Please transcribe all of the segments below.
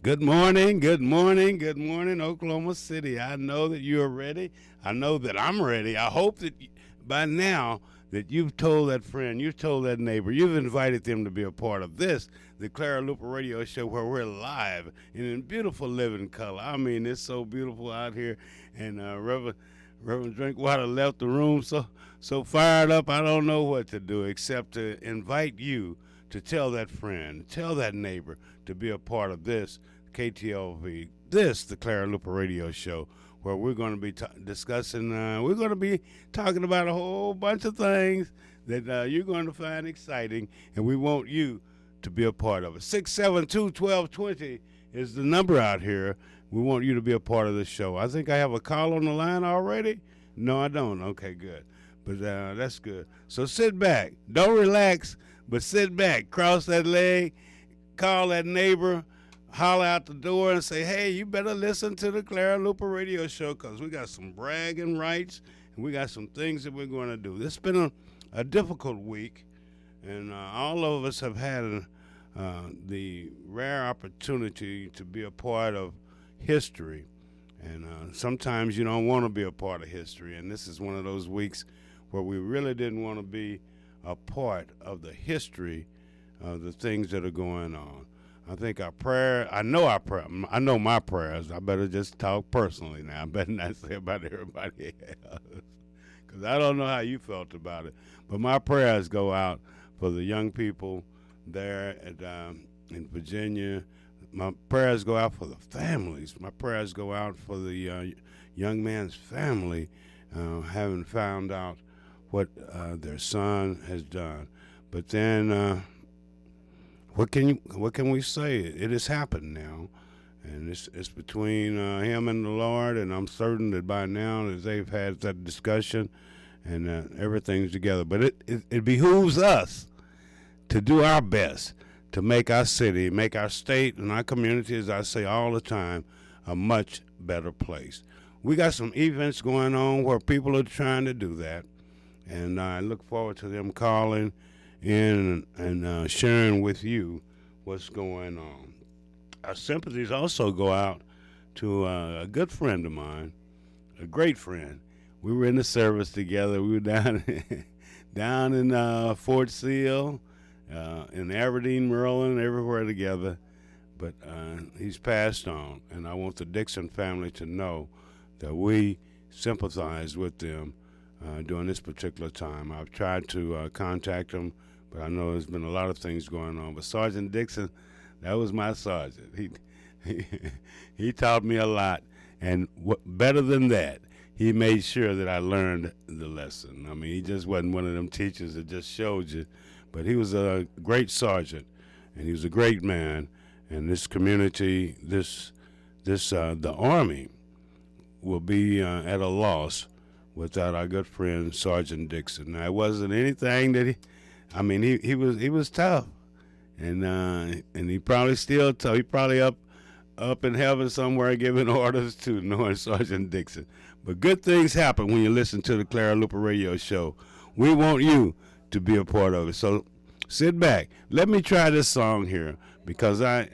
Good morning, good morning, good morning, Oklahoma City. I know that you are ready. I know that I'm ready. I hope that by now that you've told that friend, you've told that neighbor, you've invited them to be a part of this, the Clara Luper Radio Show, where we're live and in beautiful living color. I mean, it's so beautiful out here. And Reverend Drinkwater left the room so fired up. I don't know what to do except to invite you to tell that friend, tell that neighbor to be a part of this KTLV, this the Clara Luper Radio Show, where we're going to be discussing. We're going to be talking about a whole bunch of things that you're going to find exciting, and we want you to be a part of it. 672-1220 is the number out here. We want you to be a part of the show. I think I have a call on the line already. No, I don't. Okay, good. But that's good. So sit back. Don't relax, but sit back. Cross that leg. Call that neighbor. Holler out the door and say, hey, you better listen to the Clara Luper Radio Show because we got some bragging rights and we got some things that we're going to do. This has been a difficult week, and all of us have had the rare opportunity to be a part of history. And sometimes you don't want to be a part of history, and this is one of those weeks where we really didn't want to be a part of the history of the things that are going on. I think our prayer, I know our prayer, I know my prayers. I better just talk personally now. I better not say about everybody else. Because I don't know how you felt about it. But my prayers go out for the young people there in Virginia. My prayers go out for the families. My prayers go out for the young man's family, having found out what their son has done. But then what can we say? It has happened now, and it's between him and the Lord. And I'm certain that by now that they've had that discussion, and everything's together. But it behooves us to do our best to make our city, make our state, and our community, as I say all the time, a much better place. We got some events going on where people are trying to do that, and I look forward to them calling in and sharing with you what's going on. Our sympathies also go out to a good friend of mine, a great friend. We were in the service together. We were down down in Fort Sill, in Aberdeen, Maryland, everywhere together. But he's passed on, and I want the Dixon family to know that we sympathize with them during this particular time. I've tried to contact him, but I know there's been a lot of things going on. But Sergeant Dixon, that was my sergeant. He taught me a lot, and better than that, he made sure that I learned the lesson. I mean, he just wasn't one of them teachers that just showed you, but he was a great sergeant, and he was a great man. And this community, the Army, will be at a loss without our good friend Sergeant Dixon. Now, it wasn't anything that he was tough, and he probably still tough. He probably up in heaven somewhere giving orders to knowing Sergeant Dixon. But good things happen when you listen to the Clara Luper Radio Show. We want you to be a part of it. So sit back. Let me try this song here because I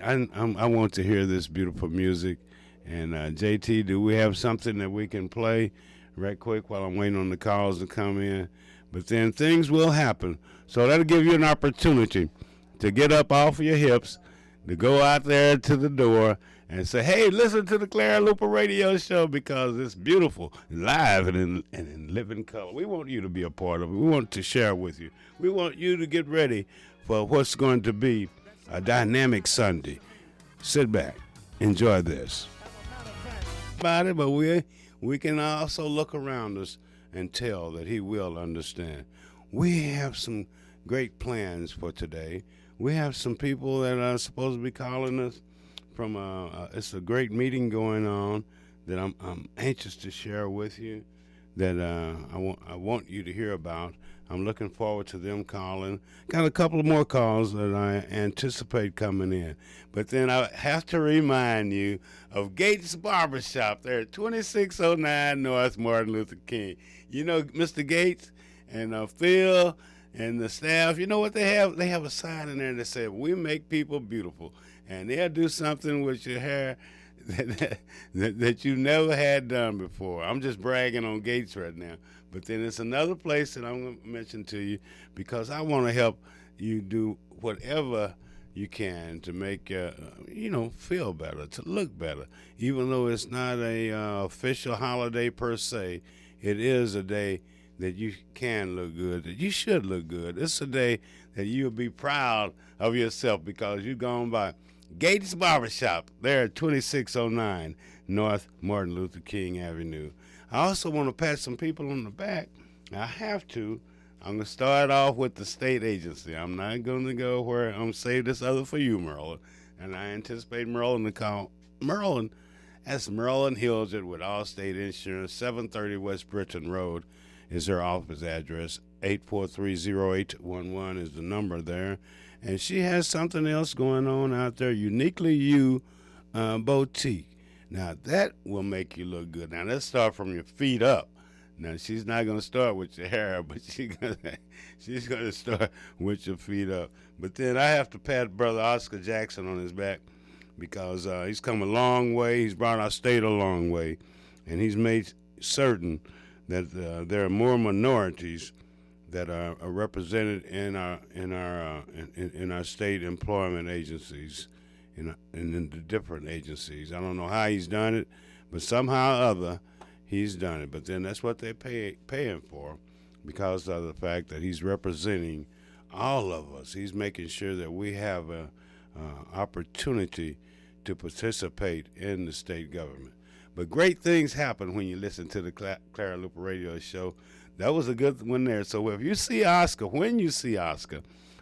want to hear this beautiful music. And JT, do we have something that we can play right quick while I'm waiting on the calls to come in? But then things will happen. So that'll give you an opportunity to get up off of your hips, to go out there to the door and say, hey, listen to the Clara Luper Radio Show because it's beautiful, live and in living color. We want you to be a part of it. We want to share with you. We want you to get ready for what's going to be a dynamic Sunday. Sit back. Enjoy this. About it, but we can also look around us and tell that he will understand. We have some great plans for today. We have some people that are supposed to be calling us from it's a great meeting going on that I'm anxious to share with you that I want you to hear about. I'm looking forward to them calling. Got a couple of more calls that I anticipate coming in. But then I have to remind you of Gates Barbershop there at 2609 North Martin Luther King. You know, Mr. Gates and Phil and the staff, you know what they have? They have a sign in there that says, we make people beautiful. and they'll do something with your hair that you never had done before. I'm just bragging on Gates right now. But then it's another place that I'm going to mention to you because I want to help you do whatever you can to make feel better, to look better. Even though it's not a official holiday per se, it is a day that you can look good, that you should look good. It's a day that you'll be proud of yourself because you've gone by Gates Barbershop there at 2609 North Martin Luther King Avenue. I also want to pat some people on the back. I have to. I'm going to start off with the state agency. I'm not going to go where I'm going to save this other for you, Merlin. And I anticipate Merlin to call. Merlin, that's Merlin Hilgert with Allstate Insurance, 730 West Britton Road is her office address. 8430811 is the number there. And she has something else going on out there, Uniquely You Boutique. Now, that will make you look good. Now, let's start from your feet up. Now, she's not going to start with your hair, but she's going to start with your feet up. But then I have to pat Brother Oscar Jackson on his back because he's come a long way. He's brought our state a long way, and he's made certain that there are more minorities that are represented in our state employment agencies, in the different agencies. I don't know how he's done it, but somehow or other he's done it. But then that's what they pay him for, because of the fact that he's representing all of us. He's making sure that we have a opportunity to participate in the state government. But great things happen when you listen to the Clara Luper radio show. That was a good one there. So if you see Oscar, when you see Oscar,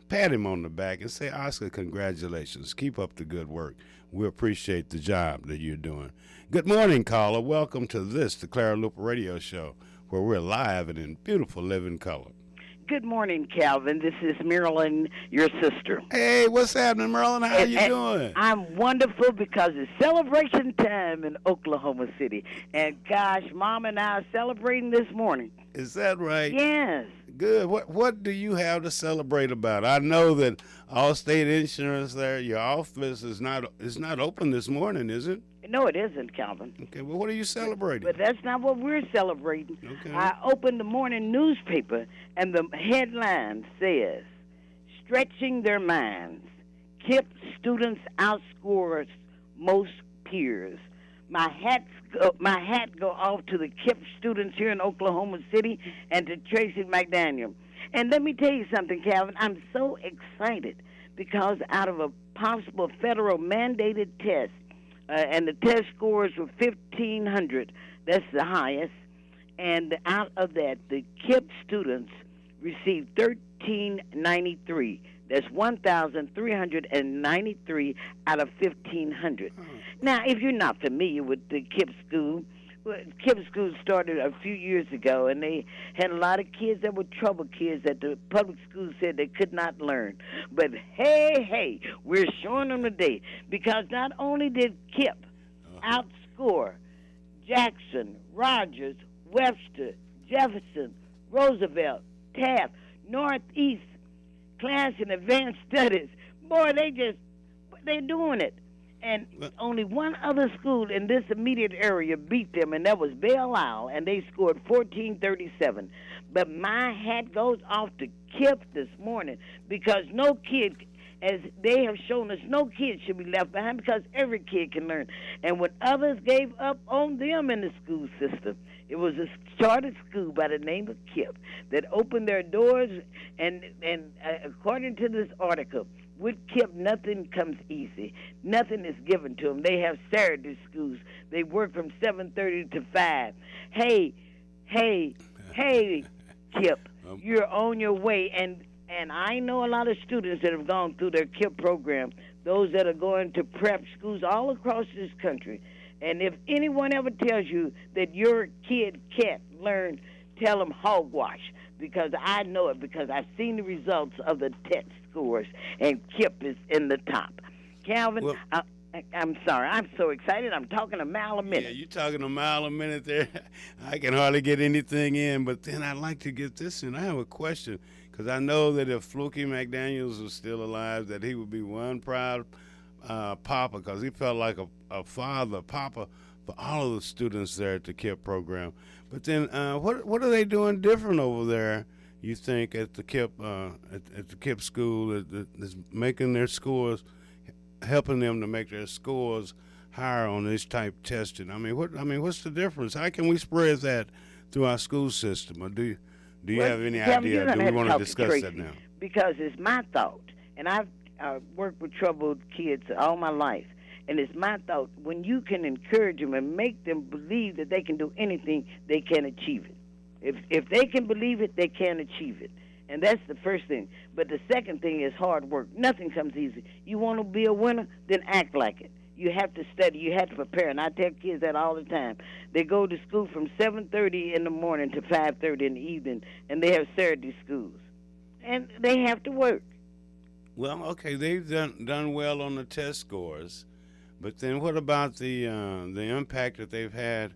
pat him on the back and say, Oscar, congratulations. Keep up the good work. We appreciate the job that you're doing. Good morning, caller. Welcome to the Clara Luper radio show, where we're live and in beautiful living color. Good morning, Calvin. This is Marilyn, your sister. Hey, what's happening, Marilyn? How you doing? I'm wonderful because it's celebration time in Oklahoma City. And gosh, Mom and I are celebrating this morning. Is that right? Yes. Good. What do you have to celebrate about? I know that Allstate Insurance there, your office is not open this morning, is it? No, it isn't, Calvin. Okay, well, what are you celebrating? But that's not what we're celebrating. Okay. I opened the morning newspaper, and the headline says, Stretching Their Minds, KIPP Students Outscores Most Peers. My hat go off to the KIPP students here in Oklahoma City and to Tracy McDaniel. And let me tell you something, Calvin. I'm so excited because out of a possible federal mandated test, and the test scores were 1,500. That's the highest. And out of that, the KIPP students received 1,393. That's 1,393 out of 1,500. Now, if you're not familiar with the KIPP school, KIPP school started a few years ago, and they had a lot of kids that were trouble kids that the public schools said they could not learn. But hey, we're showing them today, because not only did KIPP outscore Jackson, Rogers, Webster, Jefferson, Roosevelt, Taft, Northeast, Class in Advanced Studies, boy, they're doing it. And only one other school in this immediate area beat them, and that was Belle Isle, and they scored 1,437. But my hat goes off to KIPP this morning, because no kid, as they have shown us, no kid should be left behind, because every kid can learn. And when others gave up on them in the school system, it was a chartered school by the name of KIPP that opened their doors, and according to this article, with KIPP, nothing comes easy. Nothing is given to them. They have Saturday schools. They work from 7:30 to 5. Hey, KIPP, you're on your way. And I know a lot of students that have gone through their KIPP program, those that are going to prep schools all across this country. And if anyone ever tells you that your kid can't learn, tell them hogwash, because I know it, because I've seen the results of the test scores, and KIPP is in the top. Calvin, well, I'm sorry. I'm so excited. I'm talking a mile a minute. Yeah, you're talking a mile a minute there. I can hardly get anything in, but then I'd like to get this in. I have a question, because I know that if Fluky McDaniels was still alive, that he would be one proud Papa, because he felt like a father, Papa, for all of the students there at the KIP program. But then, what are they doing different over there? You think at the KIP at the KIP school that's making their scores, helping them to make their scores higher on this type testing? What's the difference? How can we spread that through our school system? Or do you have any idea? Do we want to discuss that now? Because it's my thought, and I've worked with troubled kids all my life, and it's my thought, when you can encourage them and make them believe that they can do anything, they can achieve it. If they can believe it, they can achieve it. And that's the first thing. But the second thing is hard work. Nothing comes easy. You want to be a winner, then act like it. You have to study. You have to prepare. And I tell kids that all the time. They go to school from 7:30 in the morning to 5:30 in the evening, and they have Saturday schools. And they have to work. Well, okay, they've done well on the test scores, but then what about the impact that they've had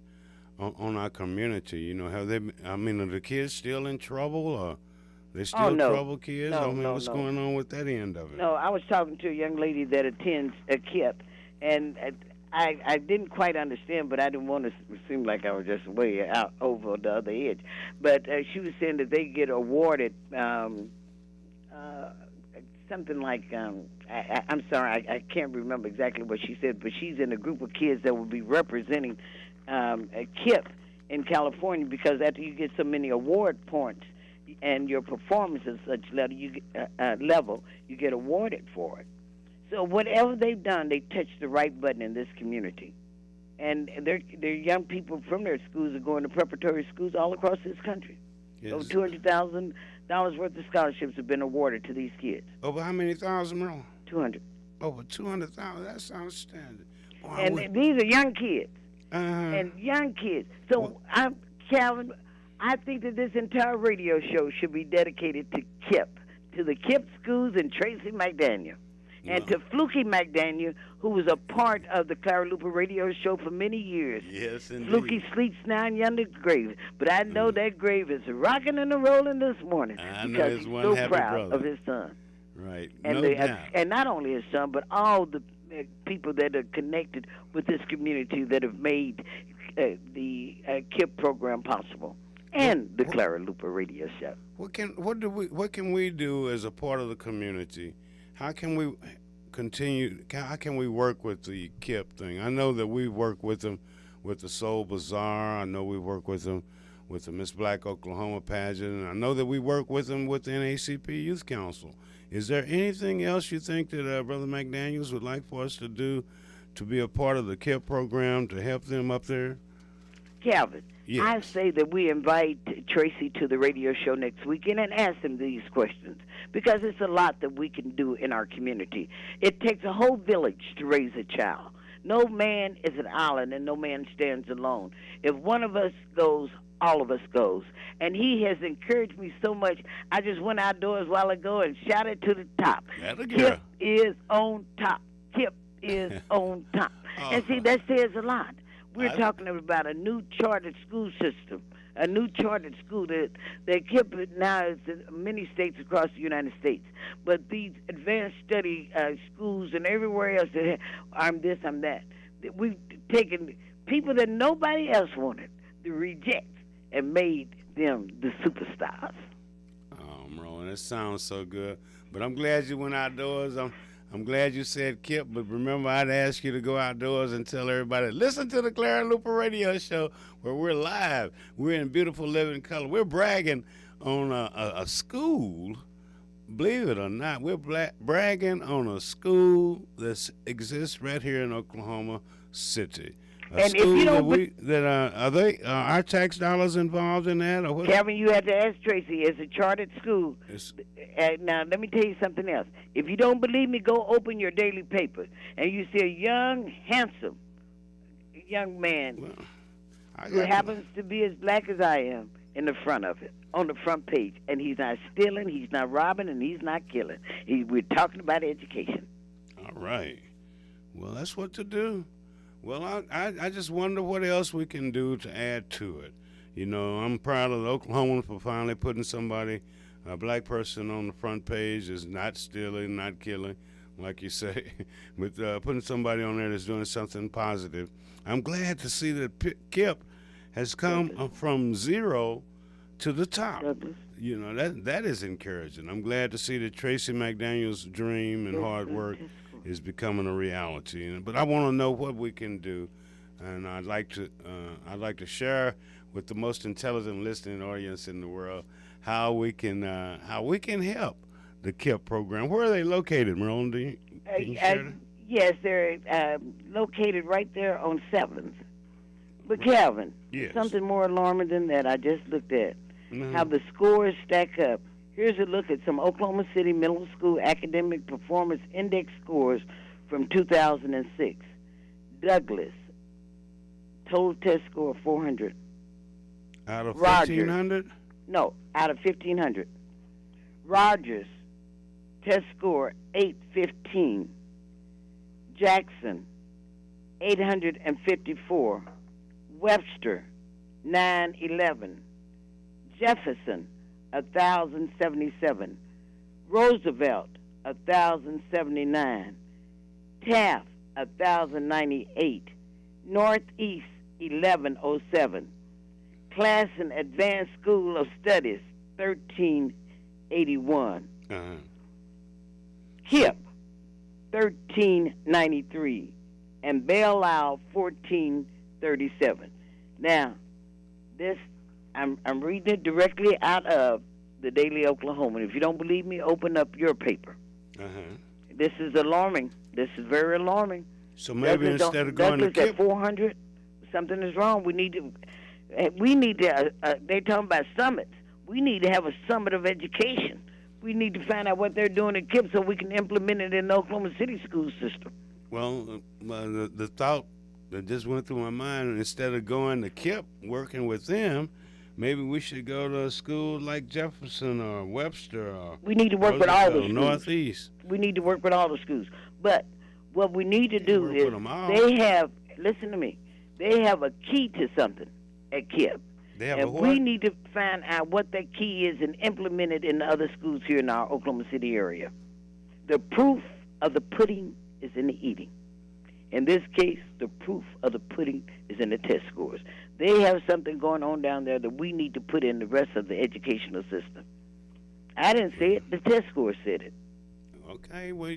on our community? You know, are the kids still in trouble, or they still trouble kids? What's going on with that end of it? No, I was talking to a young lady that attends a KIP, and I didn't quite understand, but I didn't want to seem like I was just way out over the other edge. But she was saying that they get awarded something like, I'm sorry, I can't remember exactly what she said, but she's in a group of kids that will be representing a KIP in California, because after you get so many award points and your performance is such level, you get awarded for it. So whatever they've done, they touched the right button in this community. And their young people from their schools are going to preparatory schools all across this country. Yes. Over $200,000 worth of scholarships have been awarded to these kids. Over how many thousand, Merle? 200. Over 200,000. That's outstanding. Boy, and these are young kids. And young kids. So, Calvin, I think that this entire radio show should be dedicated to KIP, to the KIP schools and Tracy McDaniel. And to Fluky McDaniel, who was a part of the Clara Luper radio show for many years. Yes, indeed. Fluky sleeps now in yonder grave. But I know that grave is rocking and rolling this morning. Because he's so proud of his son. Right. And, and not only his son, but all the people that are connected with this community that have made the KIP program possible. And the Clara Luper radio show. What can we do as a part of the community? How can we continue? How can we work with the KIP thing? I know that we work with them with the Soul Bazaar. I know we work with them with the Miss Black Oklahoma pageant. And I know that we work with them with the NACP Youth Council. Is there anything else you think that Brother McDaniels would like for us to do to be a part of the KIP program to help them up there? Calvin, yes. I say that we invite Tracy to the radio show next weekend and ask him these questions, because it's a lot that we can do in our community. It takes a whole village to raise a child. No man is an island, and no man stands alone. If one of us goes, all of us goes. And he has encouraged me so much. I just went outdoors a while ago and shouted to the top. KIP is on top. KIP is on top. And see, that says a lot. We're talking about a new chartered school system, a new chartered school that KIP now is in many states across the United States. But these advanced study schools and everywhere else, I'm this, I'm that. We've taken people that nobody else wanted, the rejects, and made them the superstars. Oh, Merlin, that sounds so good. But I'm glad you went outdoors. I'm glad you said KIP, but remember, I'd ask you to go outdoors and tell everybody, listen to the Clara Luper radio show where we're live. We're in beautiful living color. We're bragging on a school, believe it or not, we're bragging on a school that exists right here in Oklahoma City. And if you don't, are our tax dollars involved in that, or what? Kevin, you have to ask Tracy. It's a chartered school. Now, let me tell you something else. If you don't believe me, go open your daily paper, and you see a young, handsome young man who happens to be as black as I am in the front of it, on the front page, and he's not stealing, he's not robbing, and he's not killing. We're talking about education. All right. Well, that's what to do. Well, I just wonder what else we can do to add to it. You know, I'm proud of the Oklahomans for finally putting somebody, a black person on the front page is not stealing, not killing. like you say, with putting somebody on there that's doing something positive. I'm glad to see that KIP has come from zero to the top. Douglas. You know, that is encouraging. I'm glad to see that Tracy McDaniel's dream and hard work is becoming a reality. But I want to know what we can do, and I'd like to share with the most intelligent listening audience in the world how we can help the KIP program. Where are they located, Merlin? Can you share that? Yes, they're located right there on 7th. But Calvin, Yes. something more alarming than that I just looked at. Mhm. How the scores stack up. Here's a look at some Oklahoma City Middle School Academic Performance Index scores from 2006. Douglas, total test score 400. Out of Rogers. 1,500? No, out of 1,500. Rogers, test score 815. Jackson, 854. Webster, 911. Jefferson, 1,077. Roosevelt, 1,079. Taft, 1,098. Northeast, 1,107. Classen Advanced School of Studies, 1,381. Uh-huh. KIP, 1,393. And Belle Isle, 1,437. Now, this, I'm reading it directly out of the Daily Oklahoman. If you don't believe me, open up your paper. Uh-huh. This is alarming. This is very alarming. So maybe Douglas instead of going to Douglas KIP, at 400, something is wrong. We need to. They're talking about summits. We need to have a summit of education. We need to find out what they're doing at KIP so we can implement it in the Oklahoma City school system. well, the thought that just went through my mind, instead of going to KIP, working with them, maybe we should go to a school like Jefferson or Webster or We need to work with all the schools. Northeast. We need to work with all the schools. But what we need to do work is with 'em all. they have, listen to me, they have a key to something at KIP. They have a And what? we need to find out what that key is and implement it in the other schools here in our Oklahoma City area. The proof of the pudding is in the eating. In this case, the proof of the pudding is in the test scores. They have something going on down there that we need to put in the rest of the educational system. I didn't say it. The test scores said it. Okay, well,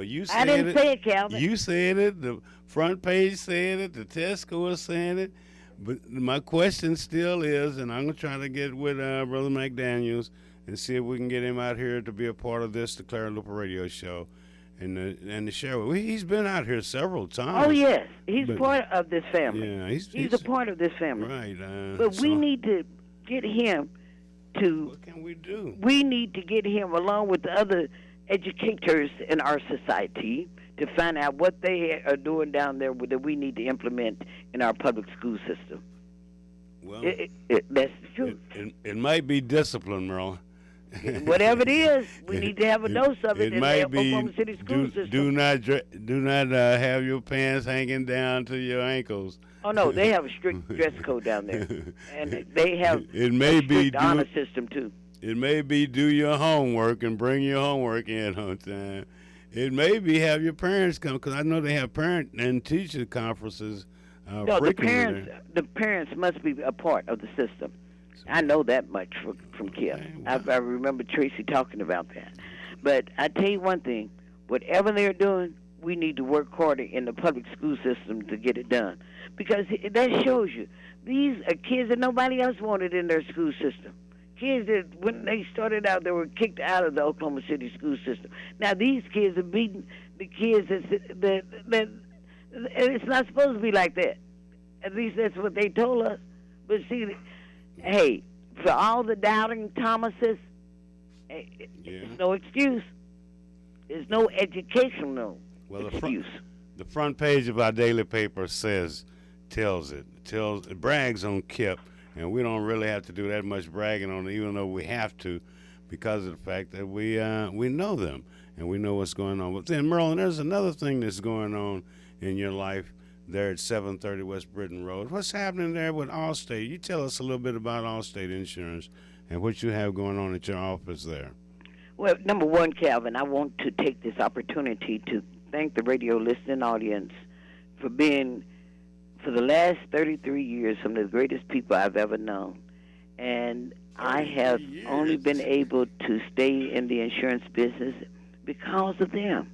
you said I didn't say it, Calvin. You said it. The front page said it. The test score said it. But my question still is, and I'm gonna try to get with Brother McDaniels and see if we can get him out here to be a part of this, the Clara Luper Radio Show, and to share. He's been out here several times. Oh, yes. He's But- part of this family. Yeah, He's a part of this family. right. But we so need to get him to, What can we do? we need to get him along with the other educators in our society to find out what they are doing down there that we need to implement in our public school system. Well, That's the truth. it might be discipline, Merle. Whatever it is, we need to have a dose of it in the might be Oklahoma City school system. do not have your pants hanging down to your ankles. Oh, no, they have a strict dress code down there. And they have It may a be strict honor system, too. It may be do your homework and bring your homework in on time. It may be have your parents come, because I know they have parent and teacher conferences. No, the frequently there. parents must be a part of the system. I know that much from KIP. Okay, well. I remember Tracy talking about that. But I tell you one thing, whatever they're doing, we need to work harder in the public school system to get it done. Because that shows you, these are kids that nobody else wanted in their school system. Kids that, when they started out, they were kicked out of the Oklahoma City school system. Now, these kids are beating the kids that it's not supposed to be like that. At least that's what they told us. But see, hey, for all the doubting Thomases, it's no excuse. There's no educational excuse. The front page of our daily paper tells it. It brags on KIP, and we don't really have to do that much bragging on it, even though we have to, because of the fact that we know them and we know what's going on. But then, Merlin, there's another thing that's going on in your life there at 730 West Britain Road. What's happening there with Allstate? You tell us a little bit about Allstate Insurance and what you have going on at your office there. Well, number one, Calvin, I want to take this opportunity to thank the radio listening audience for being, for the last 33 years, some of the greatest people I've ever known. And I have only been able to stay in the insurance business because of them.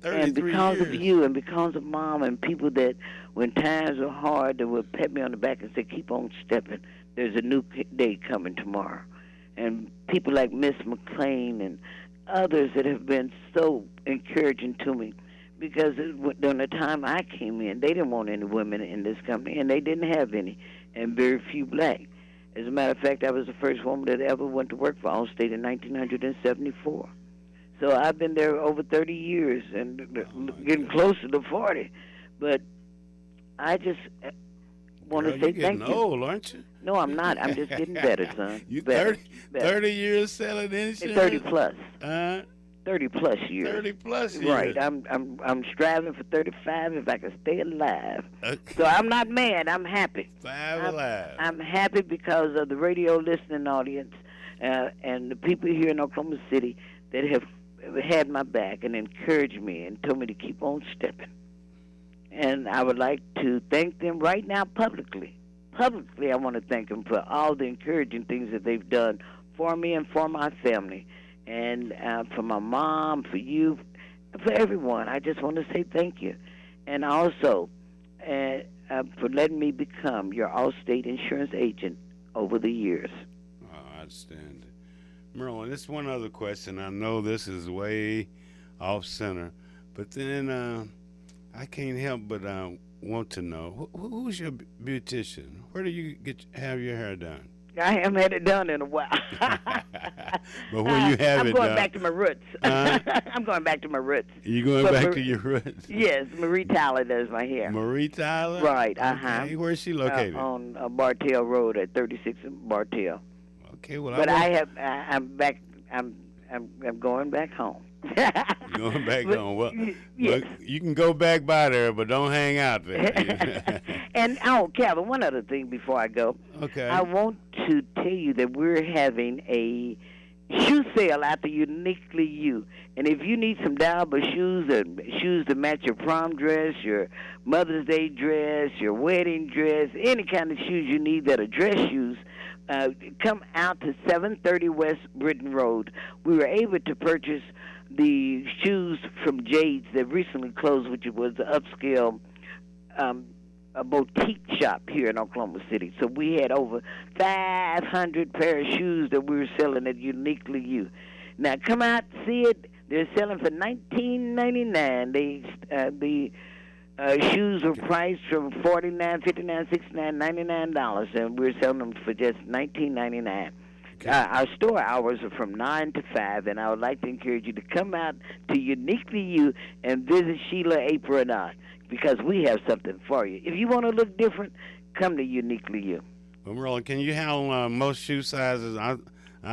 And because of you, and because of Mom, and people that, when times are hard, that would pat me on the back and say, keep on stepping. There's a new day coming tomorrow. And people like Miss McLean and others that have been so encouraging to me, because during the time I came in, they didn't want any women in this company, and they didn't have any, and very few black. As a matter of fact, I was the first woman that ever went to work for Allstate in 1974. So I've been there over 30 years and getting closer to 40. But I just want to say thank you. You're old, aren't you? No, I'm not. I'm just getting better, son. You better, 30 years selling insurance? 30 plus. 30 plus years. 30 plus years. Right. I'm striving for 35 if I can stay alive. Okay. So I'm not mad. I'm happy. Alive. I'm happy because of the radio listening audience and the people here in Oklahoma City that have had my back and encouraged me and told me to keep on stepping. And I would like to thank them right now publicly. Publicly, I want to thank them for all the encouraging things that they've done for me and for my family. And for my mom, for you, for everyone. I just want to say thank you. And also for letting me become your Allstate insurance agent over the years. Oh, I understand. Merlin, this one other question. I know this is way off center, but then I can't help but want to know, who's your beautician? Where do you have your hair done? I haven't had it done in a while. But where you have I'm it going done? back to my roots. I'm going back to my roots. You going back to your roots? Yes, Marie Tyler does my hair. Marie Tyler? Right, Okay. Where's she located? On Bartell Road at 36 Bartell. Okay, well, but I'm back. I'm going back home. Going back home. Well, yes. You can go back by there, but don't hang out there. And Calvin, one other thing before I go. Okay. I want to tell you that we're having a shoe sale at the Uniquely You. And if you need some Dalba shoes and shoes to match your prom dress, your Mother's Day dress, your wedding dress, any kind of shoes you need that are dress shoes, come out to 730 West Britain Road. We were able to purchase the shoes from Jade's that recently closed, which was the upscale a boutique shop here in Oklahoma City. So we had over 500 pair of shoes that we were selling at Uniquely You. Now come out and see it. They're selling for $19.99. The shoes were priced from $49, $59, $69, $99, and we're selling them for just $19.99. Okay. Our store hours are from 9 to 5, and I would like to encourage you to come out to Uniquely You and visit Sheila, April, and I, because we have something for you. If you want to look different, come to Uniquely You. Well, Merlin, can you handle most shoe sizes? I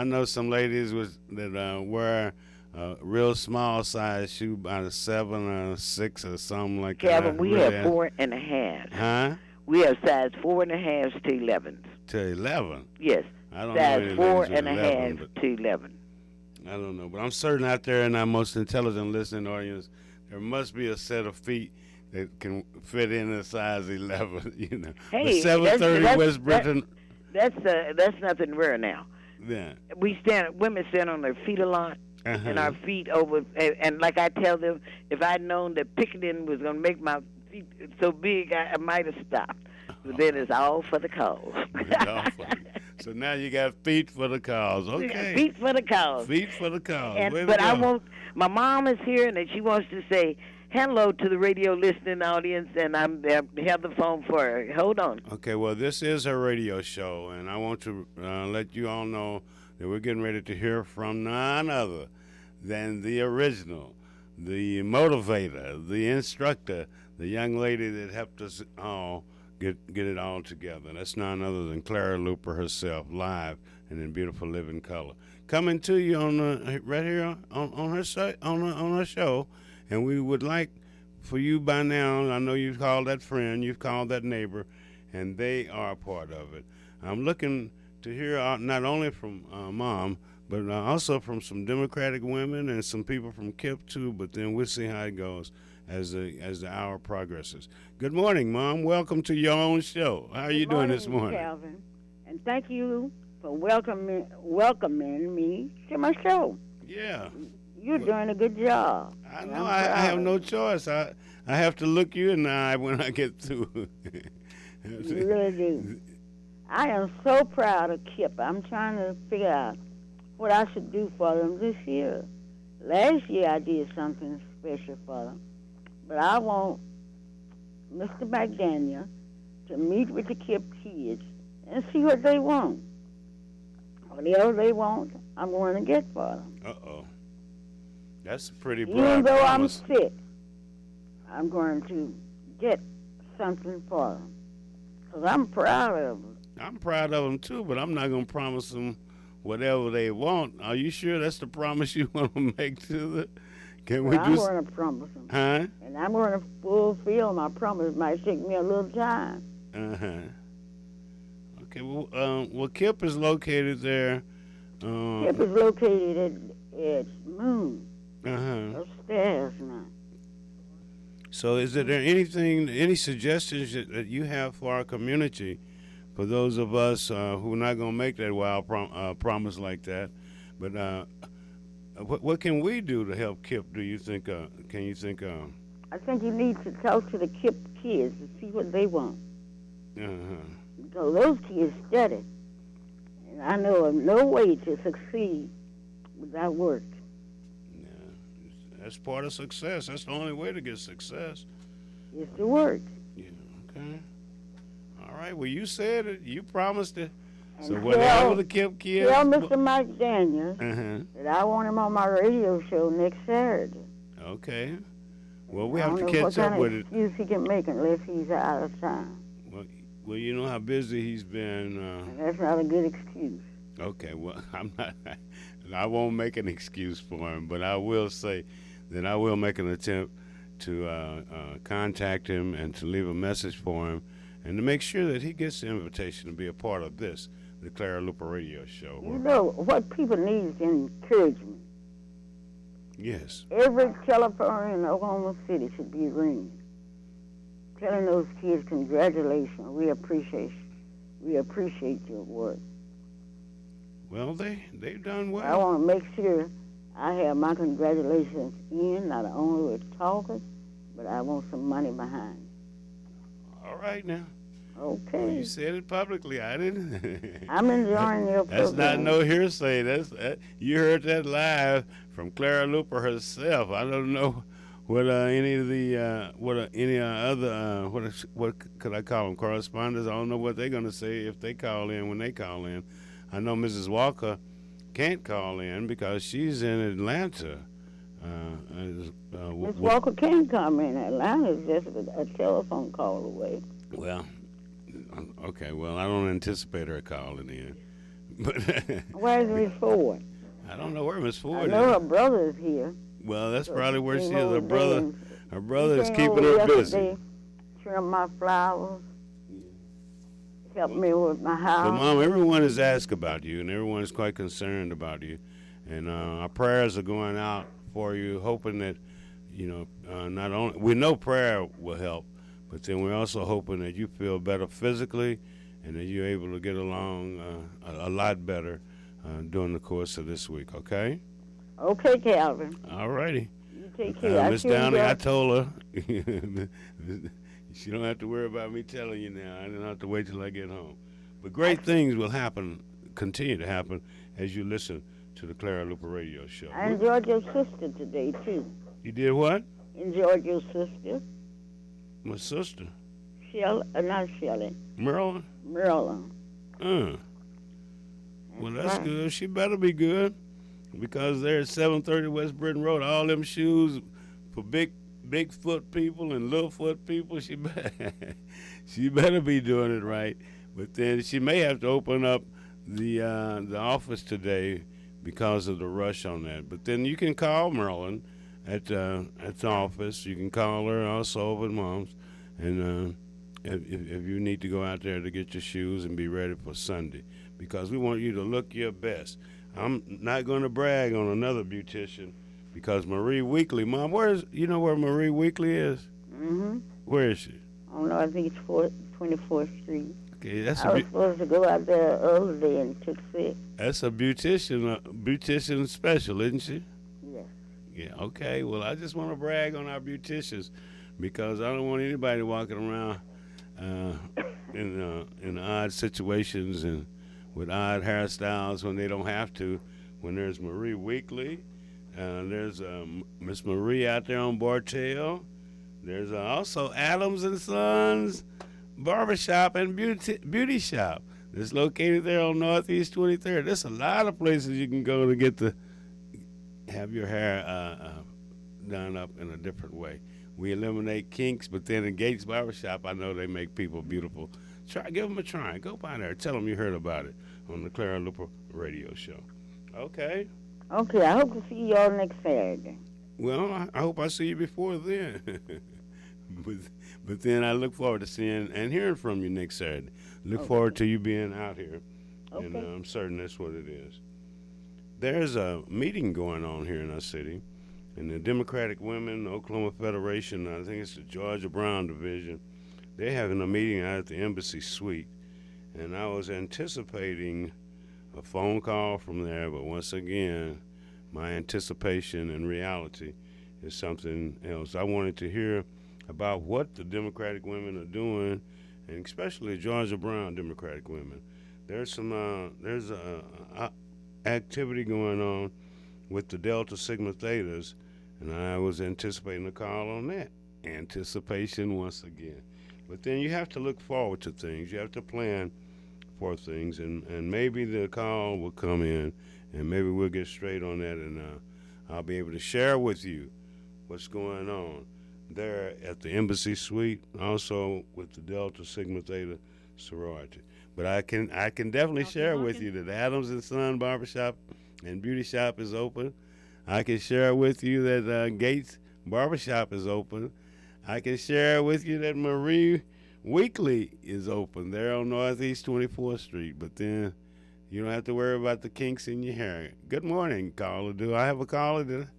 know some ladies that wear a real small size shoe, about a 7 or a 6 or something like that. Calvin, we have 4.5. Huh? We have size 4.5 to 11s. To 11? Yes. I don't size know 4.5 to 11. I don't know, but I'm certain out there in our most intelligent listening audience, there must be a set of feet that can fit in a size 11. You know, hey, 730 West Britain. That's nothing rare now. Yeah. Women stand on their feet a lot, and our feet over. And like I tell them, if I'd known that picketing was going to make my feet so big, I might have stopped. But then it's all for the cause. So now you got feet for the cause. Okay. Feet for the cause. Feet for the cause. My mom is here, and she wants to say hello to the radio listening audience, and I have the phone for her. Hold on. Okay, well, this is her radio show, and I want to let you all know that we're getting ready to hear from none other than the original, the motivator, the instructor, the young lady that helped us all get it all together. That's none other than Clara Luper herself, live and in beautiful living color, coming to you on right here on her show. And we would like for you by now. I know you've called that friend, you've called that neighbor, and they are a part of it. I'm looking to hear not only from Mom, but also from some Democratic women and some people from KIP too. But then we'll see how it goes as the hour progresses. Good morning, Mom. Welcome to your own show. How are you doing this morning? Calvin, and thank you for welcoming me to my show. Yeah. You're doing a good job. I know. I have no choice. I have to look you in the eye when I get through. You really do. I am so proud of Kip. I'm trying to figure out what I should do for them this year. Last year I did something special for them, but I want Mr. McDaniel to meet with the Kip kids and see what they want. Whatever they want, I'm going to get for them. Uh-oh. That's a pretty broad Even though promise. I'm sick, I'm going to get something for them. Because I'm proud of them. I'm proud of them too, but I'm not going to promise them whatever they want. Are you sure that's the promise you want to make to the? Can we I'm do? going to promise them. Huh? And I'm going to fulfill my promise. It might take me a little time. Okay. Well, KIP is located there. Kip is located at Moon. Upstairs now. So, is there any suggestions that you have for our community, for those of us who are not going to make that wild promise like that? But what can we do to help KIP? Do you think? Can you think? I think you need to talk to the KIP kids to see what they want. So those kids study, and I know of no way to succeed without work. That's part of success. That's the only way to get success. Is to work. Yeah. Okay. All right. Well, you said it. You promised it. And So whatever the KIP kids. Tell Mr. Mike Daniels that I want him on my radio show next Saturday. Okay. Well, we have to catch up with it. Excuse he can make unless he's out of town. Well, you know how busy he's been. And that's not a good excuse. Okay. Well, I'm not. I won't make an excuse for him, but I will say that I will make an attempt to contact him and to leave a message for him and to make sure that he gets the invitation to be a part of this, the Clara Luper radio show. You know, what people need is encouragement. Yes. Every telephone in Oklahoma City should be ringing, telling those kids congratulations. We appreciate your work. Well, they've done well. I want to make sure I have my congratulations in, not only with talking, but I want some money behind it. All right now. Okay. Well, you said it publicly. I didn't. I'm enjoying your That's program. not no hearsay. You heard that live from Clara Luper herself. I don't know what any of the other what could I call them, correspondents. I don't know what they're gonna say if they call in when they call in. I know Mrs. Walker can't call in because she's in Atlanta. Miss Walker can come in. Atlanta's just a telephone call away. Well, okay. Well, I don't anticipate her calling in. But Where's Miss Ford? I don't know where Miss Ford I know is. her brother is here. Well, that's So probably where she is. came over Her brother is came keeping over her busy. yesterday, trimmed my flowers, helped me with my house. But Mom, everyone has asked about you, and everyone is quite concerned about you, and our prayers are going out for you, hoping that not only we know prayer will help, but then we're also hoping that you feel better physically, and that you're able to get along a lot better during the course of this week. Okay? Okay, Calvin. All righty. You take care. Miss Downey, I told her. She don't have to worry about me telling you now. I don't have to wait till I get home. But great things will continue to happen as you listen to the Clara Luper radio show. I enjoyed your sister today, too. You did what? Enjoyed your sister. My sister. Not Shelley. Marilyn? Marilyn. Well, that's right. good. She better be good because they're at 730 West Britain Road. All them shoes for big foot people and little foot people, she better be doing it right. But then she may have to open up the office today because of the rush on that. But then you can call Marilyn at the office. You can call her also over at Mom's, and if you need to go out there to get your shoes and be ready for Sunday, because we want you to look your best. I'm not going to brag on another beautician because Marie Weekly, Mom, you know where Marie Weekly is? Mm-hmm. Where is she? I don't know. I think it's 24th Street. Okay, that's I was supposed to go out there the other day and took sick. that's a beautician special, isn't she? Yes. Yeah. Okay. Well, I just want to brag on our beauticians because I don't want anybody walking around in odd situations and with odd hairstyles when they don't have to. When there's Marie Weekly, there's Miss Marie out there on Bartell. There's also Adams and Sons Barbershop and Beauty Shop. It's located there on Northeast 23rd. There's a lot of places you can go to get to have your hair done up in a different way. We eliminate kinks, but then in Gates Barbershop, I know they make people beautiful. Give them a try. Go by there. Tell them you heard about it on the Clara Luper radio show. Okay. Okay, I hope to see you all next Saturday. Well, I hope I see you before then. but then I look forward to seeing and hearing from you next Saturday. Look forward to you being out here. Okay. And I'm certain that's what it is. There's a meeting going on here in our city. And the Democratic Women Oklahoma Federation, I think it's the Georgia Brown Division, they're having a meeting out at the Embassy Suite. And I was anticipating a phone call from there, but once again, my anticipation and reality is something else. I wanted to hear about what the Democratic women are doing, and especially Georgia Brown Democratic women. There's a activity going on with the Delta Sigma Thetas, and I was anticipating a call on that. Anticipation once again. But then you have to look forward to things. You have to plan for things, and maybe the call will come in, and maybe we'll get straight on that, and I'll be able to share with you what's going on there at the Embassy Suite, also with the Delta Sigma Theta sorority. But I can definitely share with you that Adams and Son Barbershop and Beauty Shop is open. I can share with you that Gates Barbershop is open. I can share with you that Marie Weekly is open there on Northeast 24th Street. But then you don't have to worry about the kinks in your hair. Good morning, caller. Do I have a caller?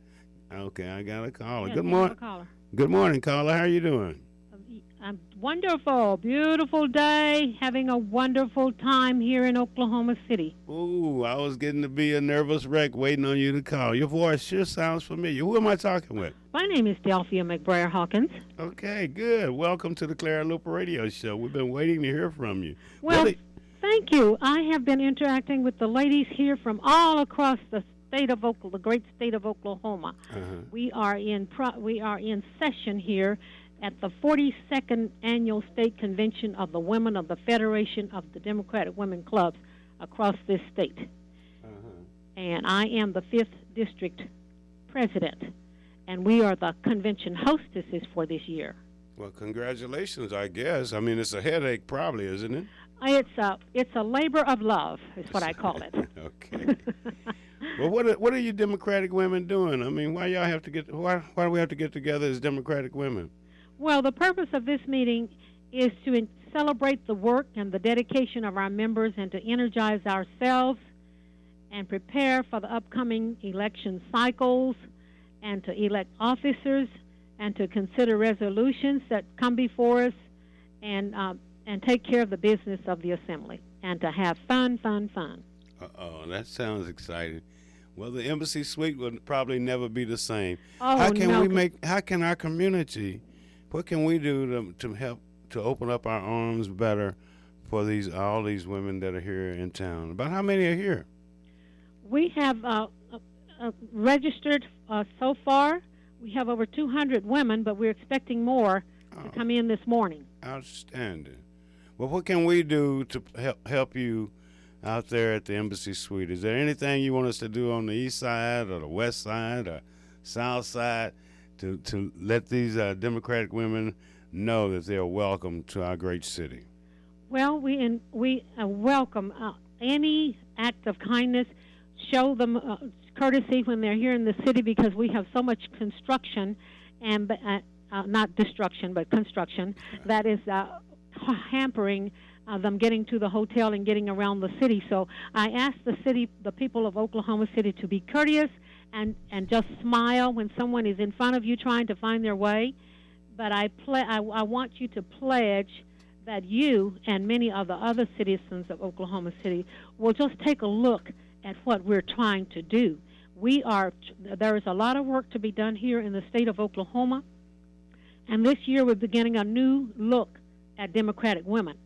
Okay, I got a caller. Yes, Good morning. Good morning, caller. How are you doing? I'm wonderful. Beautiful day. Having a wonderful time here in Oklahoma City. Ooh, I was getting to be a nervous wreck waiting on you to call. Your voice sure sounds familiar. Who am I talking with? My name is Delphia McBrayer Hawkins. Okay, good. Welcome to the Clara Luper radio show. We've been waiting to hear from you. Well, thank you. I have been interacting with the ladies here from all across the state of Oklahoma, the great state of Oklahoma. We are in session here at the 42nd Annual State Convention of the Women of the Federation of the Democratic Women Clubs across this state. And I am the 5th District President, and we are the convention hostesses for this year. Well, congratulations, I guess. I mean, it's a headache probably, isn't it? It's a labor of love, is what I call it. Okay. Well, what are you Democratic women doing? I mean, why do we have to get together as Democratic women? Well, the purpose of this meeting is to celebrate the work and the dedication of our members and to energize ourselves and prepare for the upcoming election cycles and to elect officers and to consider resolutions that come before us and take care of the business of the assembly and to have fun. Uh-oh, that sounds exciting. Well, the Embassy Suite will probably never be the same. Oh, how can our community, what can we do to help to open up our arms better for all these women that are here in town? About how many are here? We have registered so far. We have over 200 women, but we're expecting more to come in this morning. Outstanding. Well, what can we do to help you out there at the Embassy Suite? Is there anything you want us to do on the east side or the west side or south side to let these Democratic women know that they're welcome to our great city? Well, we welcome any act of kindness. Show them courtesy when they're here in the city because we have so much construction and not destruction but construction that is hampering them getting to the hotel and getting around the city. So I ask the people of Oklahoma City, to be courteous and just smile when someone is in front of you trying to find their way. But I want you to pledge that you and many of the other citizens of Oklahoma City will just take a look at what we're trying to do. There is a lot of work to be done here in the state of Oklahoma, and this year we're beginning a new look at Democratic women.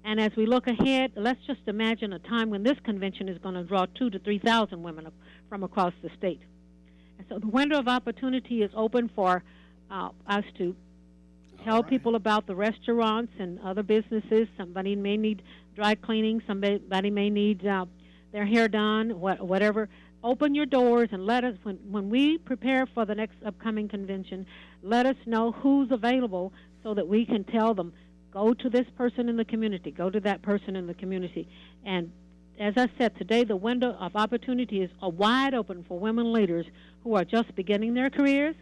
And as we look ahead, let's just imagine a time when this convention is going to draw 2,000 to 3,000 women from across the state. And so the window of opportunity is open for us to tell people about the restaurants and other businesses. Somebody may need dry cleaning. Somebody may need their hair done, whatever. Open your doors and let us, when we prepare for the next upcoming convention, let us know who's available so that we can tell them, go to this person in the community, go to that person in the community. And as I said, today the window of opportunity is wide open for women leaders who are just beginning their careers,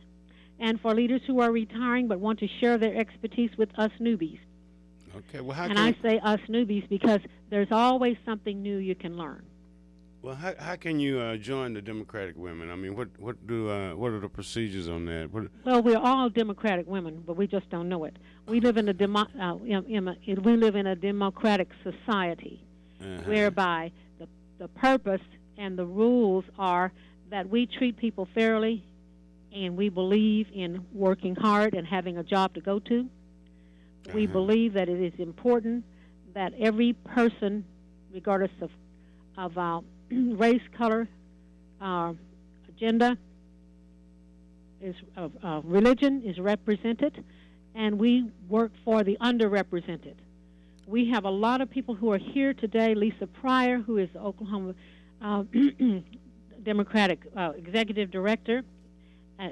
and for leaders who are retiring but want to share their expertise with us newbies. Okay, well, I say us newbies because there's always something new you can learn. Well, how can you join the Democratic Women? I mean, what are the procedures on that? Well, we're all Democratic women, but we just don't know it. We live in we live in a democratic society, whereby the purpose and the rules are that we treat people fairly, and we believe in working hard and having a job to go to. We believe that it is important that every person, regardless of race, color, gender, religion, is represented, and we work for the underrepresented. We have a lot of people who are here today. Lisa Pryor, who is the Oklahoma Democratic Executive Director,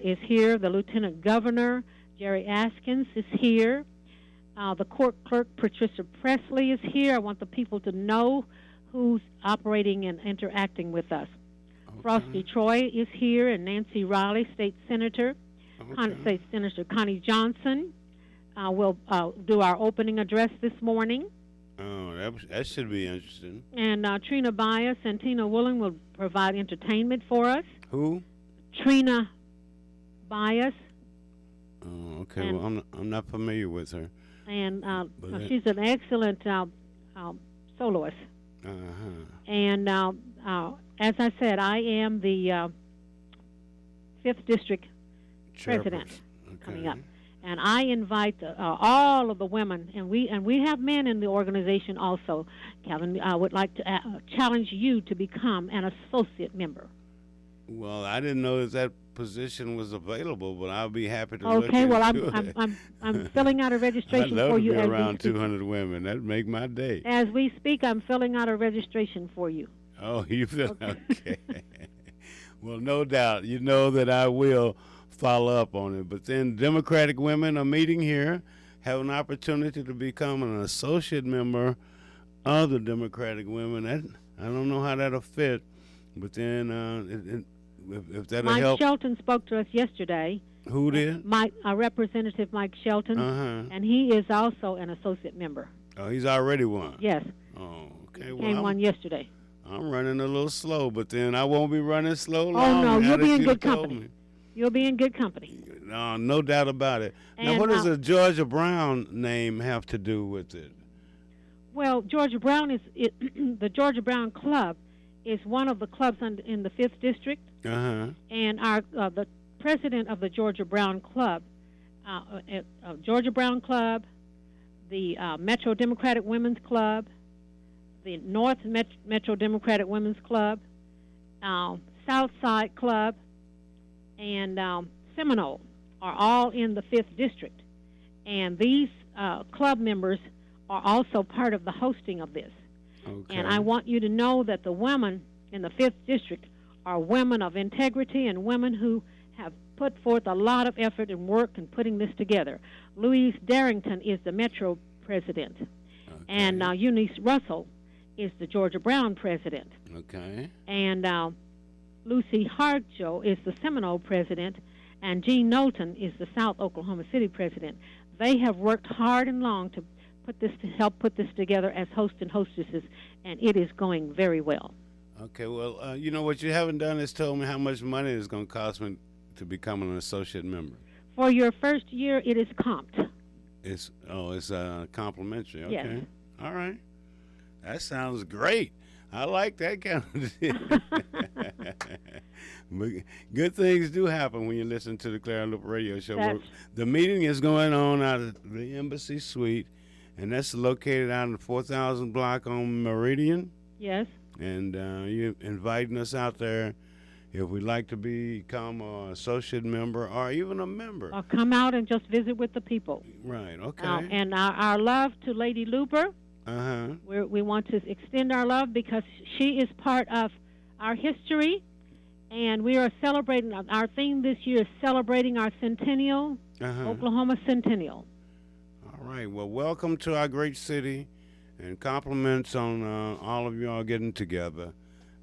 is here. The Lieutenant Governor, Jerry Askins, is here. The court clerk, Patricia Presley, is here. I want the people to know who's operating and interacting with us. Okay. Frosty Troy is here, and Nancy Riley, State Senator. State Senator Connie Johnson will do our opening address this morning. Oh, that should be interesting. And Trina Bias and Tina Woolen will provide entertainment for us. Who? Trina Bias. Oh, okay. And, well, I'm not familiar with her. And she's an excellent soloist. And as I said, I am the 5th District President coming up. And I invite all of the women, and we have men in the organization also. Calvin, I would like to challenge you to become an associate member. Well, I didn't know that position was available, but I'll be happy to look into it. Okay, well, I'm filling out a registration for you. I'd love to be around 200 women. That'd make my day. As we speak, I'm filling out a registration for you. Oh, you feel okay. Well, no doubt. You know that I will follow up on it. But then Democratic women are meeting here, have an opportunity to become an associate member of the Democratic women. I don't know how that'll fit, but then if that'll help. Mike Shelton spoke to us yesterday. Who did? Representative Mike Shelton, and he is also an associate member. Oh, he's already one? Yes. Oh, okay. He came one yesterday. I'm running a little slow, but then I won't be running slow long. Oh, no, you'll be in good company. You'll be in good company. No doubt about it. Now, what does the Georgia Brown name have to do with it? Well, Georgia Brown the Georgia Brown Club is one of the clubs in the 5th District. And the president of the Georgia Brown Club, the Metro Democratic Women's Club, the North Metro Democratic Women's Club, Southside Club, and Seminole are all in the 5th District. And these club members are also part of the hosting of this. Okay. And I want you to know that the women in the 5th District are women of integrity and women who have put forth a lot of effort and work in putting this together. Louise Darrington is the Metro president, and Eunice Russell is the Georgia Brown president. Okay. And Lucy Harjo is the Seminole president, and Jean Knowlton is the South Oklahoma City president. They have worked hard and long to help put this together as host and hostesses, and it is going very well. Okay, well, you know what you haven't done is told me how much money it's going to cost me to become an associate member. For your first year, it is comped. It's complimentary. Okay. Yes. All right. That sounds great. I like that kind of thing. But good things do happen when you listen to the Clara Luper Radio Show. The meeting is going on out of the Embassy Suite, and that's located out in the 4000 block on Meridian. Yes. And you're inviting us out there if we'd like to become an associate member or even a member. Or come out and just visit with the people. Right, okay. And our love to Lady Luper. Uh-huh. We want to extend our love because she is part of our history, and we are celebrating. Our theme this year is celebrating our centennial, Oklahoma centennial. All right. Well, welcome to our great city, and compliments on all of y'all getting together.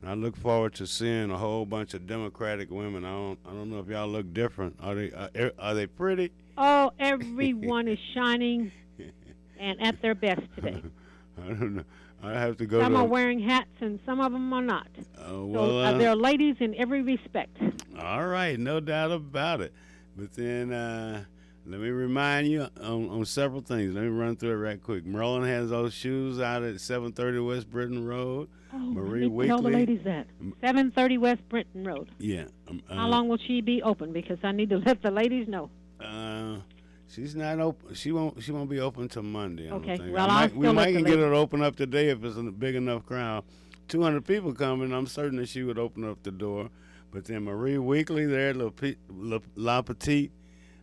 And I look forward to seeing a whole bunch of Democratic women. I don't know if y'all look different. Are they pretty? Oh, everyone is shining and at their best today. I don't know. I have to go. Some are wearing hats, and some of them are not. So there are ladies in every respect. All right, no doubt about it. But then let me remind you on several things. Let me run through it right quick. Maryland has those shoes out at 730 West Britain Road. Oh, Marie let me tell the ladies that. 730 West Britain Road. Yeah. How long will she be open? Because I need to let the ladies know. She's not open. She won't be open till Monday. Okay. We might get her to open up today if it's a big enough crowd. 200 people coming. I'm certain that she would open up the door. But then Marie Weekly there, La Petite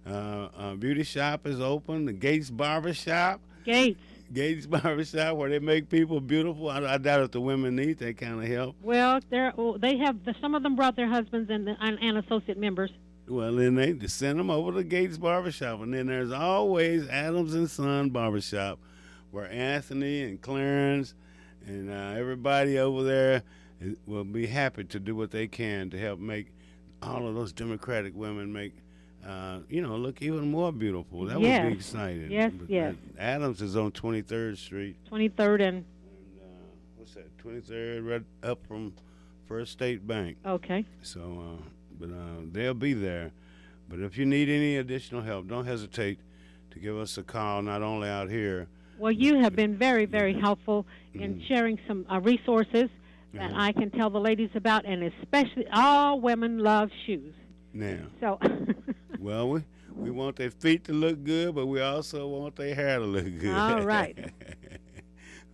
Beauty Shop is open. The Gates Barber Shop. Gates Barber Shop, where they make people beautiful. I doubt if the women need that kind of help. Well, they have some of them brought their husbands and associate members. Well, then they send them over to Gates Barbershop. And then there's always Adams and Son Barbershop, where Anthony and Clarence and everybody over there will be happy to do what they can to help make all of those Democratic women look even more beautiful. That would be exciting. Yes, yes. Adams is on 23rd Street. 23rd and what's that? 23rd, right up from First State Bank. Okay. So, but they'll be there. But if you need any additional help, don't hesitate to give us a call, not only out here. Well, you have been very, very helpful in sharing some resources that I can tell the ladies about, and especially all women love shoes. Now. So. Well, we want their feet to look good, but we also want their hair to look good. All right.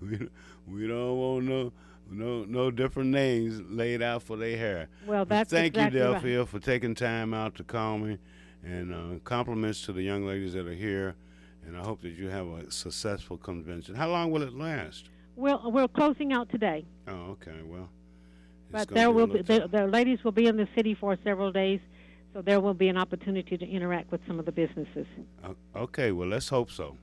we don't want no different names laid out for their hair. Well, that's Thank exactly you, Delphia, right. for taking time out to call me, and compliments to the young ladies that are here. And I hope that you have a successful convention. How long will it last? Well, we're closing out today. Oh, okay. Well, but the ladies will be in the city for several days, so there will be an opportunity to interact with some of the businesses. Okay. Well, let's hope so.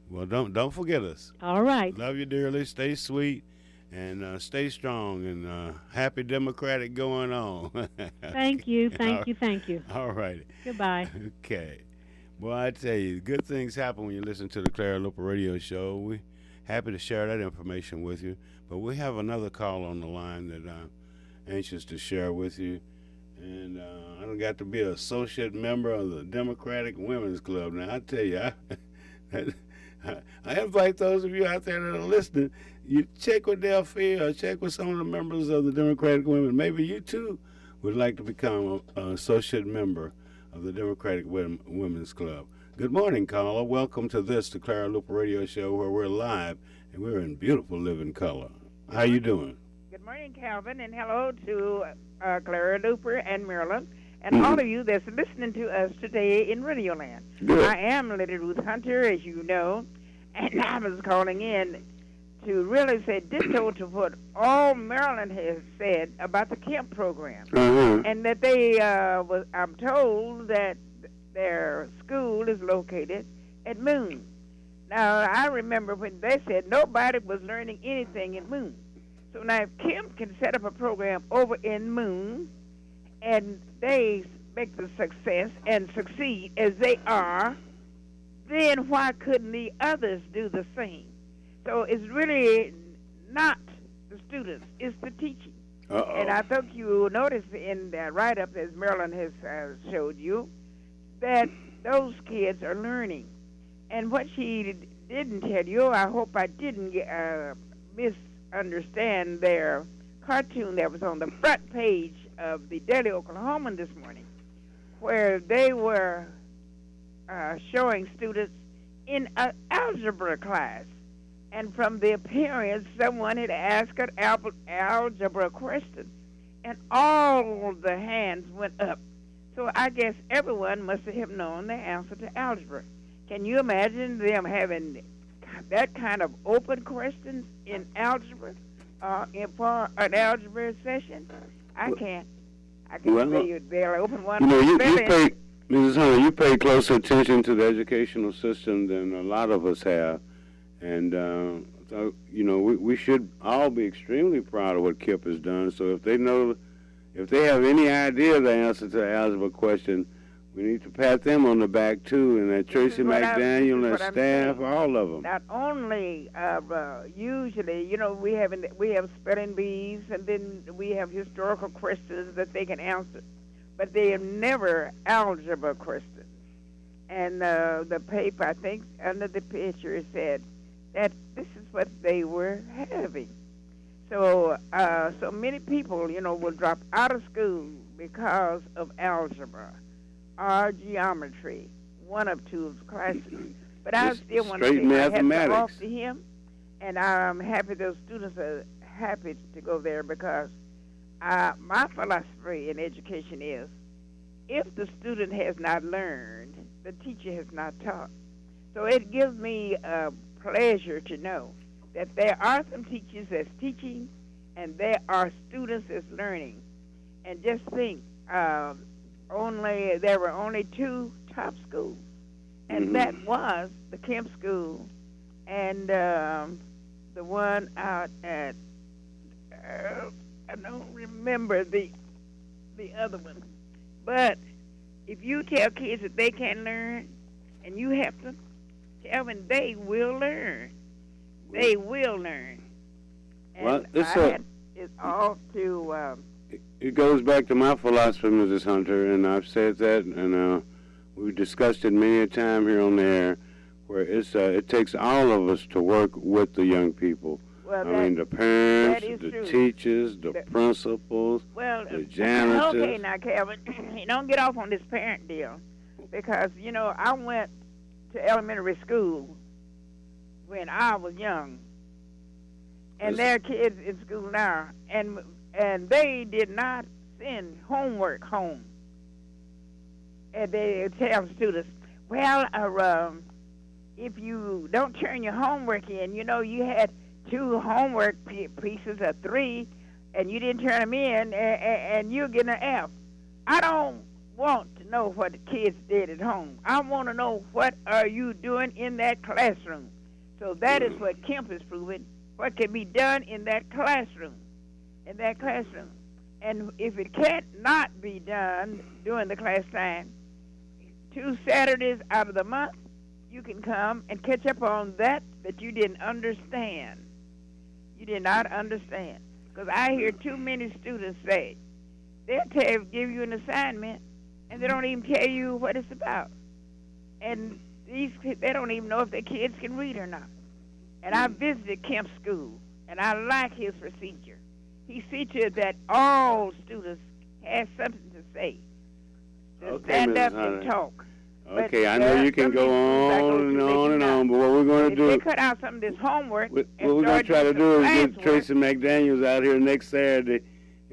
Well, don't forget us. All right. Love you dearly. Stay sweet. And stay strong, and happy Democratic going on. Thank you. Thank you. All right. Goodbye. Okay. Well, I tell you, good things happen when you listen to the Clara Luper Radio Show. We're happy to share that information with you. But we have another call on the line that I'm anxious to share with you. And I done got to be an associate member of the Democratic Women's Club. Now, I tell you, I invite those of you out there that are listening, you check with Delphia or check with some of the members of the Democratic Women. Maybe you, too, would like to become an associate member of the Democratic Women's Club. Good morning, caller. Welcome to the Clara Luper Radio Show, where we're live and we're in beautiful living color. How you doing? Good morning, Calvin, and hello to Clara Luper and Marilyn, and all of you that's listening to us today in Radioland. Good. I am Lady Ruth Hunter, as you know, and I was calling in to really say ditto to what all Maryland has said about the Kemp program, and that they I'm told that their school is located at Moon. Now, I remember when they said nobody was learning anything at Moon. So now if Kemp can set up a program over in Moon, and they make the success and succeed as they are, then why couldn't the others do the same? So it's really not the students, it's the teaching. Uh-oh. And I think you will notice in that write-up, as Marilyn has showed you, that those kids are learning. And what she didn't tell you, I hope I didn't misunderstand their cartoon that was on the front page of the Daily Oklahoman this morning, where they were showing students in an algebra class. And from the appearance, someone had asked an algebra question, and all the hands went up. So I guess everyone must have known the answer to algebra. Can you imagine them having that kind of open questions in algebra for an algebra session? I can't. I can say they'll open one. You pay, Mrs. Hunter, you pay closer attention to the educational system than a lot of us have. And, so, we should all be extremely proud of what KIPP has done. So if they have any idea of the answer to the algebra question, we need to pat them on the back, too. And that Tracy McDaniel and staff, all of them. Not only, usually, we have spelling bees, and then we have historical questions that they can answer. But they have never algebra questions. And the paper, I think, under the picture said, that this is what they were having. So so many people, will drop out of school because of algebra or geometry, one of two classes. But I still want to say hats off to him, and I'm happy those students are happy to go there because my philosophy in education is if the student has not learned, the teacher has not taught. So it gives me pleasure to know that there are some teachers that's teaching and there are students that's learning. And just think, there were only two top schools, and that was the Kemp School and the one out at I don't remember the other one. But if you tell kids that they can learn and you have to tell them they will learn. They will learn. And well, it's all to... it goes back to my philosophy, Mrs. Hunter, and I've said that, and we've discussed it many a time here on the air, where it takes all of us to work with the young people. Well, the parents, the teachers, the principals, the janitors. Okay, now, Calvin, you don't get off on this parent deal, because, I went to elementary school when I was young, and there are kids in school now, and they did not send homework home. And they tell students, well, if you don't turn your homework in, you had 2 homework pieces or 3, and you didn't turn them in, and you're getting an F. I don't want to know what the kids did at home. I want to know what are you doing in that classroom. So that is what Kemp is proving, what can be done in that classroom. And if it can't not be done during the class time, 2 Saturdays out of the month, you can come and catch up on that you didn't understand. You did not understand. Because I hear too many students say, they'll give you an assignment, and they don't even tell you what it's about. And they don't even know if their kids can read or not. And I visited Kemp School, and I like his procedure. He sees to it that all students have something to say. To stand up and talk. Okay, I know you can go on and on, but what we're going to do... If they cut out some of this homework... What we're going to try to do is get Tracy McDaniels out here next Saturday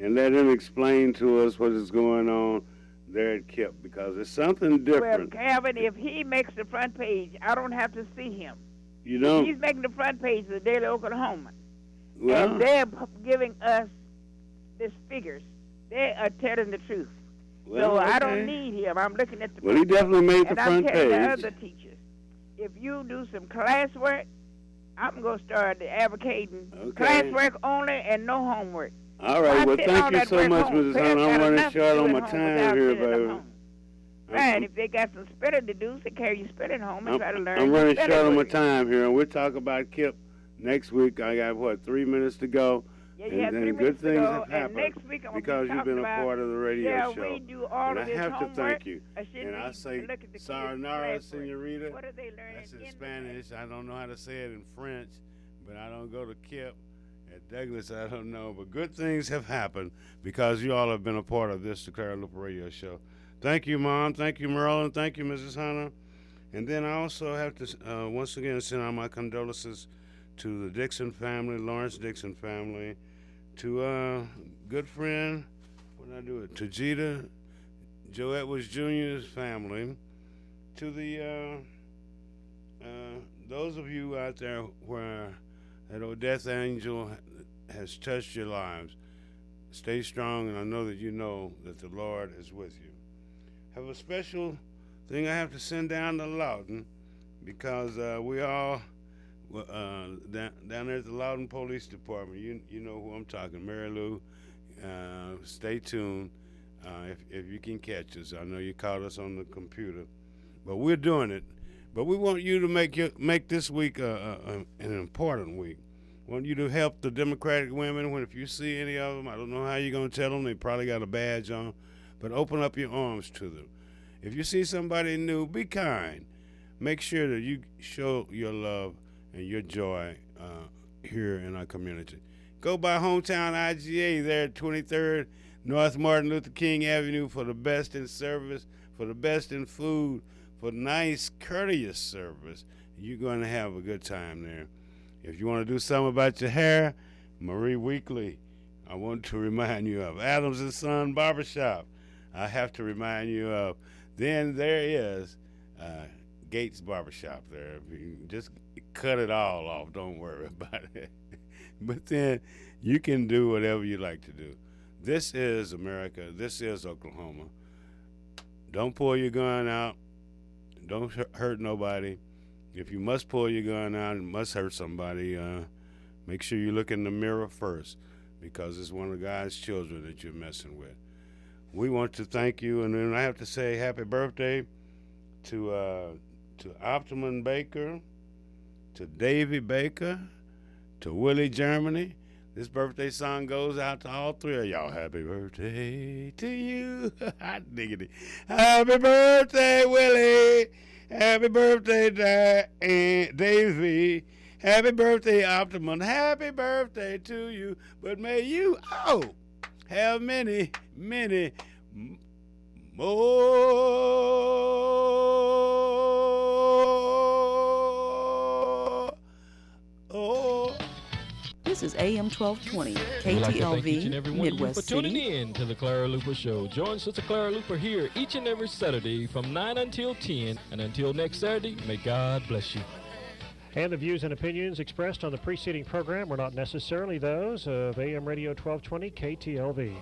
and let him explain to us what is going on there at KIPP, because it's something different. Well, Calvin, if he makes the front page, I don't have to see him. You don't? He's making the front page of the Daily Oklahoma. Well, and they're giving us these figures. They are telling the truth. Well, so okay. I don't need him. I'm looking at the Well, he definitely made the front page. And I'm telling the other teachers, if you do some classwork, I'm going to start advocating classwork only and no homework. All right. Well, thank you so much, Mrs. Hunt. I'm running short on my time here, baby. Right. If they got some spelling to do, so carry your spelling home and try to learn. I'm running spelling short on my words. time here, and we'll talk about Kip next week. I got, 3 minutes to go? Yeah, you have 3 and minutes good things to go. have And happened next week I'm because you've been a part of the radio yeah, show. we do all And of I this have homework. to thank you. I should And I read say, and look at the kids' Sayonara, class work. senorita. What are they learning That's in the Spanish. I don't know how to say it in French, but I don't go to Kip. At Douglas, I don't know. But good things have happened because you all have been a part of this, the Clara Luper Radio Show. Thank you, Mom. Thank you, Marilyn. Thank you, Mrs. Hunter. And then I also have to, once again, send out my condolences to the Dixon family, Lawrence Dixon family, to good friend, what did I do it? To Jita, Joe Edwards Jr.'s family, to the those of you out there where that old death angel has touched your lives. Stay strong, and I know that you know that the Lord is with you. Have a special thing I have to send down to Loudoun because we all down there at the Loudoun Police Department. You know who I'm talking, Mary Lou. Stay tuned if you can catch us. I know you caught us on the computer, but we're doing it. But we want you to make this week an important week. We want you to help the Democratic women. If you see any of them, I don't know how you're going to tell them. They probably got a badge on, but open up your arms to them. If you see somebody new, be kind. Make sure that you show your love and your joy here in our community. Go by Hometown IGA there at 23rd North Martin Luther King Avenue for the best in service, for the best in food, for nice, courteous service. You're going to have a good time there. If you want to do something about your hair, Marie Weekly, I want to remind you of Adams & Son Barbershop. I have to remind you of. Then there is Gates Barbershop there. You just cut it all off. Don't worry about it. But then you can do whatever you like to do. This is America. This is Oklahoma. Don't pull your gun out. Don't hurt nobody. If you must pull your gun out and must hurt somebody, make sure you look in the mirror first because it's one of God's children that you're messing with. We want to thank you, and then I have to say happy birthday to Optimum Baker, to Davy Baker, to Willie Germany. This birthday song goes out to all three of y'all. Happy birthday to you. Hot diggity. Happy birthday, Willie. Happy birthday, Davy. Happy birthday, Optimum. Happy birthday to you. But may you, have many, many more. This is AM 1220, We'd like to thank each and KTLV, every one of you Midwest for tuning City. in to the Clara Luper Show. Join Sister Clara Luper here each and every Saturday from 9 until 10. And until next Saturday, may God bless you. And the views and opinions expressed on the preceding program were not necessarily those of AM Radio 1220 KTLV.